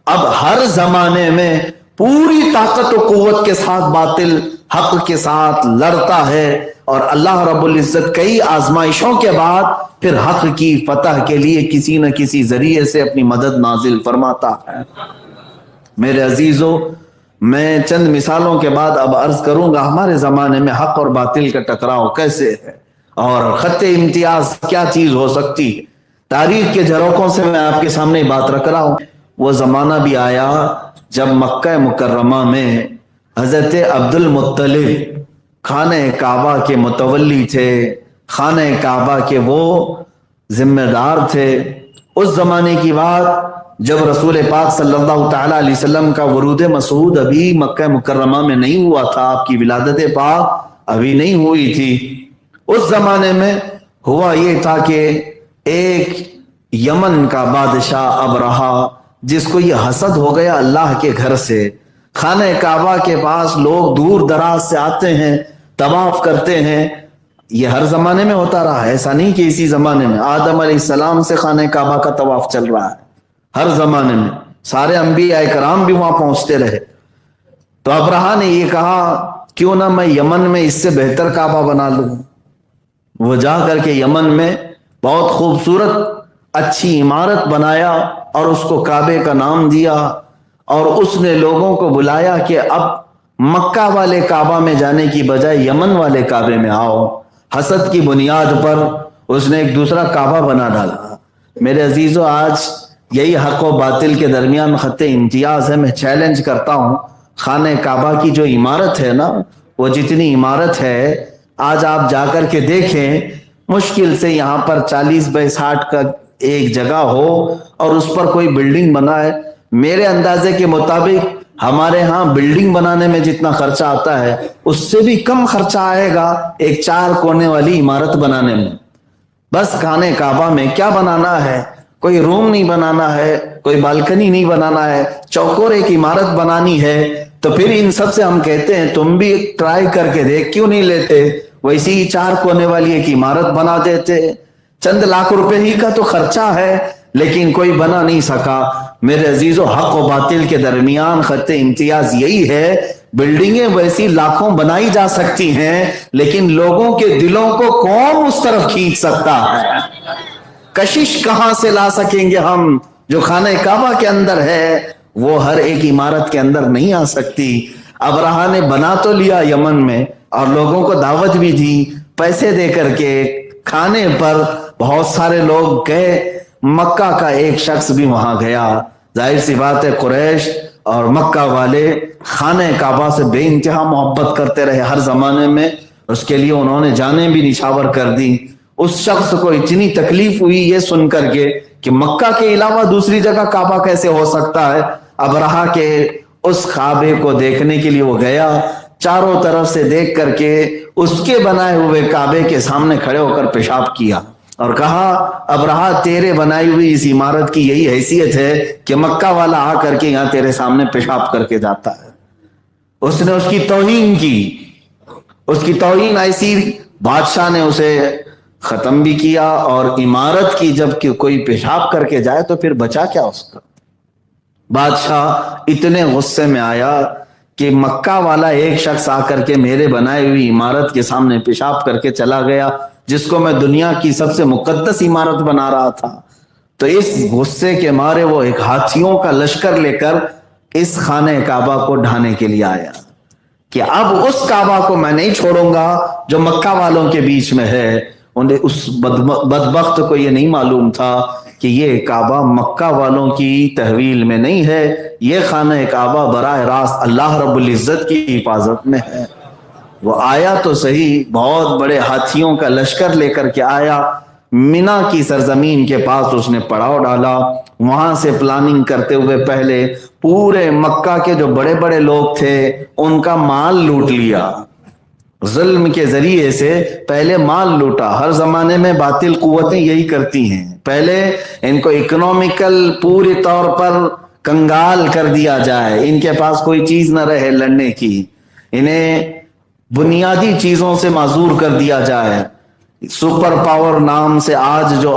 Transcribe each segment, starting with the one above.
اب ہر زمانے میں پوری طاقت و قوت کے ساتھ باطل حق کے ساتھ لڑتا ہے، اور اللہ رب العزت کئی آزمائشوں کے بعد پھر حق کی فتح کے لیے کسی نہ کسی ذریعے سے اپنی مدد نازل فرماتا ہے۔ میرے عزیزو، میں چند مثالوں کے بعد اب عرض کروں گا ہمارے زمانے میں حق اور باطل کا ٹکراؤ کیسے ہے اور خط امتیاز کیا چیز ہو سکتی ہے۔ تاریخ کے جھروکوں سے میں آپ کے سامنے بات رکھ رہا ہوں۔ وہ زمانہ بھی آیا جب مکہ مکرمہ میں حضرت عبد المطلب خانہ کعبہ کے متولی تھے، خانہ کعبہ کے وہ ذمہ دار تھے۔ اس زمانے کی بات جب رسول پاک صلی اللہ تعالی علیہ وسلم کا ورود مسعود ابھی مکہ مکرمہ میں نہیں ہوا تھا، آپ کی ولادت پاک ابھی نہیں ہوئی تھی۔ اس زمانے میں ہوا یہ تھا کہ ایک یمن کا بادشاہ ابرہہ، جس کو یہ حسد ہو گیا اللہ کے گھر سے، خانہ کعبہ کے پاس لوگ دور دراز سے آتے ہیں، طواف کرتے ہیں۔ یہ ہر زمانے میں ہوتا رہا ہے، ایسا نہیں کہ اسی زمانے میں۔ آدم علیہ السلام سے خانہ کعبہ کا طواف چل رہا ہے، ہر زمانے میں سارے انبیاء کرام بھی وہاں پہنچتے رہے۔ تو ابرہہ نے یہ کہا کیوں نہ میں یمن میں اس سے بہتر کعبہ بنا لوں۔ وہ جا کر کے یمن میں بہت خوبصورت اچھی عمارت بنایا اور اس کو کعبے کا نام دیا، اور اس نے لوگوں کو بلایا کہ اب مکہ والے کعبہ میں جانے کی بجائے یمن والے کعبے میں آؤ۔ حسد کی بنیاد پر اس نے ایک دوسرا کعبہ بنا ڈالا۔ میرے عزیزو، آج یہی حق و باطل کے درمیان خط امتیاز ہے۔ میں چیلنج کرتا ہوں، خانہ کعبہ کی جو عمارت ہے نا، وہ جتنی عمارت ہے آج آپ جا کر کے دیکھیں، مشکل سے یہاں پر 40x60 کا ایک جگہ ہو اور اس پر کوئی بلڈنگ بنا ہے۔ میرے اندازے کے مطابق ہمارے ہاں بلڈنگ بنانے میں جتنا خرچہ آتا ہے اس سے بھی کم خرچہ آئے گا ایک 4 کونے والی عمارت بنانے میں۔ بس خانہ کعبہ میں کیا بنانا ہے؟ کوئی روم نہیں بنانا ہے، کوئی بالکنی نہیں بنانا ہے، چوکور ایک عمارت بنانی ہے۔ تو پھر ان سب سے ہم کہتے ہیں تم بھی ٹرائی کر کے دیکھ، کیوں نہیں لیتے؟ ویسی ہی 4 کونے والی ایک عمارت بنا دیتے۔ چند لاکھ روپے ہی کا تو خرچہ ہے، لیکن کوئی بنا نہیں سکا۔ میرے عزیزو، حق و باطل کے درمیان خط امتیاز یہی ہے، بلڈنگیں ویسی لاکھوں بنائی جا سکتی ہیں، لیکن لوگوں کے دلوں کو کون اس طرف کھینچ سکتا ہے؟ کشش کہاں سے لا سکیں گے ہم؟ جو خانہ کعبہ کے اندر ہے وہ ہر ایک عمارت کے اندر نہیں آ سکتی۔ ابرہہ نے بنا تو لیا یمن میں، اور لوگوں کو دعوت بھی دی پیسے دے کر کے، کھانے پر بہت سارے لوگ گئے۔ مکہ کا ایک شخص بھی وہاں گیا۔ ظاہر سی بات ہے قریش اور مکہ والے خانہ کعبہ سے بے انتہا محبت کرتے رہے ہر زمانے میں، اس کے لیے انہوں نے جانیں بھی نچھاور کر دی۔ اس شخص کو اتنی تکلیف ہوئی یہ سن کر کے کہ مکہ کے علاوہ دوسری جگہ کعبہ کیسے ہو سکتا ہے۔ ابرہہ کے اس کعبے کو دیکھنے کے لیے وہ گیا، چاروں طرف سے دیکھ کر کے اس کے بنائے ہوئے کعبے کے سامنے کھڑے ہو کر پیشاب کیا اور کہا ابرہہ تیرے بنائی ہوئی اس عمارت کی یہی حیثیت ہے کہ مکہ والا آ کر کے یہاں تیرے سامنے پیشاب کر کے جاتا ہے۔ اس نے اس کی توہین کی، اس کی توہین ایسی، بادشاہ نے اسے ختم بھی کیا۔ اور عمارت کی جب کہ کوئی پیشاب کر کے جائے تو پھر بچا کیا اس کا؟ بادشاہ اتنے غصے میں آیا کہ مکہ والا ایک شخص آ کر کے میرے بنائی ہوئی عمارت کے سامنے پیشاب کر کے چلا گیا، جس کو میں دنیا کی سب سے مقدس عمارت بنا رہا تھا۔ تو اس غصے کے مارے وہ ایک ہاتھیوں کا لشکر لے کر اس خانہ کعبہ کو ڈھانے کے لیے آیا کہ اب اس کعبہ کو میں نہیں چھوڑوں گا جو مکہ والوں کے بیچ میں ہے۔ انہیں اس بدبخت کو یہ نہیں معلوم تھا کہ یہ کعبہ مکہ والوں کی تحویل میں نہیں ہے، یہ خانہ کعبہ براہ راست اللہ رب العزت کی حفاظت میں ہے۔ وہ آیا تو صحیح، بہت بڑے ہاتھیوں کا لشکر لے کر کے آیا، مینا کی سرزمین کے پاس اس نے پڑاؤ ڈالا۔ وہاں سے پلاننگ کرتے ہوئے پہلے پورے مکہ کے جو بڑے بڑے لوگ تھے ان کا مال لوٹ لیا، ظلم کے ذریعے سے پہلے مال لوٹا۔ ہر زمانے میں باطل قوتیں یہی کرتی ہیں، پہلے ان کو اکنومیکل پوری طور پر کنگال کر دیا جائے، ان کے پاس کوئی چیز نہ رہے لڑنے کی، انہیں بنیادی چیزوں سے معذور کر دیا جائے۔ سپر پاور نام سے آج جو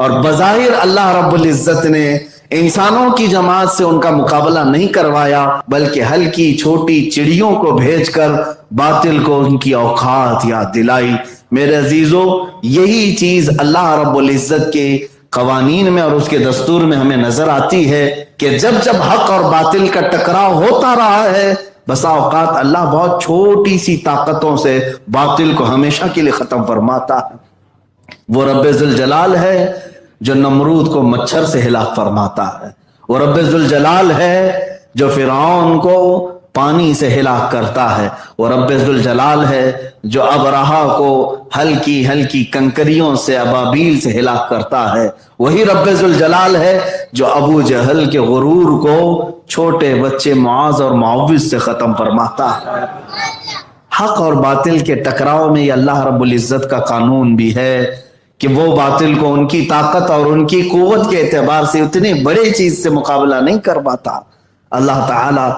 اور بظاہر اللہ رب العزت نے انسانوں کی جماعت سے ان کا مقابلہ نہیں کروایا، بلکہ ہلکی چھوٹی چڑیوں کو بھیج کر باطل کو ان کی اوقات یاد دلائی۔ میرے عزیزو، یہی چیز اللہ رب العزت کے قوانین میں اور اس کے دستور میں ہمیں نظر آتی ہے کہ جب جب حق اور باطل کا ٹکراؤ ہوتا رہا ہے، بسا اوقات اللہ بہت چھوٹی سی طاقتوں سے باطل کو ہمیشہ کے لیے ختم فرماتا ہے۔ وہ رب ذوالجلال ہے جو نمرود کو مچھر سے ہلاک فرماتا ہے، وہ رب ذوالجلال ہے جو فرعون کو پانی سے ہلاک کرتا ہے، وہ رب ذوالجلال ہے جو ابرہہ کو ہلکی ہلکی کنکریوں سے ابابیل سے ہلاک کرتا ہے، وہی رب ذوالجلال ہے جو ابو جہل کے غرور کو چھوٹے بچے معاذ اور معوذ سے ختم فرماتا ہے۔ حق اور باطل کے ٹکراؤ میں یہ اللہ رب العزت کا قانون بھی ہے کہ وہ باطل کو ان کی طاقت اور ان کی قوت کے اعتبار سے اتنی بڑی چیز سے مقابلہ نہیں کر پاتا۔ اللہ تعالی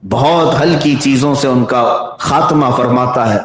بہت ہلکی چیزوں سے ان کا خاتمہ فرماتا ہے۔